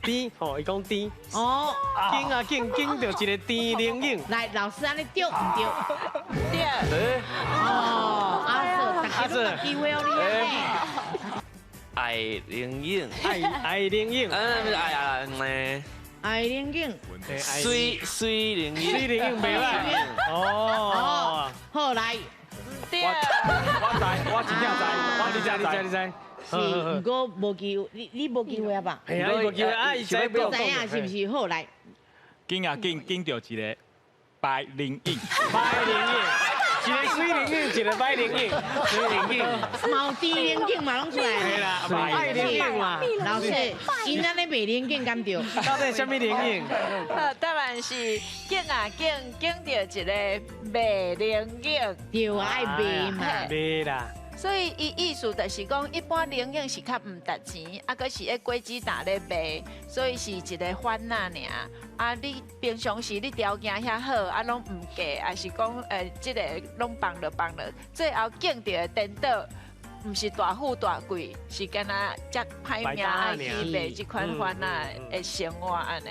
甜吼，伊讲甜，哦，拣啊拣到一个甜灵影。来，老师安尼对唔对？对，哎，哦，阿 Sir，大家都有机会哦，你安爱灵影，爱灵影，不是爱啊，爱玲玲。水灵影，水灵影袂歹。哦，好来，对，我真正知，你知。是，不过无机会，你无机会啊吧？哎呀，无机会啊，伊知不要知影是不是？好来，拣啊拣到一个白灵影，白灵影，一个水灵影，一个白灵影，水灵影。毛低玲玲嘛拢出来。系啦，白灵影嘛。老师，因安尼白玲玲敢对？到底什么灵影？答案是拣啊拣到一个白灵影。对啊，爱白嘛。袂啦。所以伊意思就是讲，一般灵影是较唔值钱，啊，佮是咧果子打咧卖，所以是一个番仔尔。啊，你平常时你条件遐好，啊，拢唔价，啊是讲即个拢放落，最后拣到的颠倒，唔是大富大贵，是干那只歹命爱去卖即款番仔的生活安尼。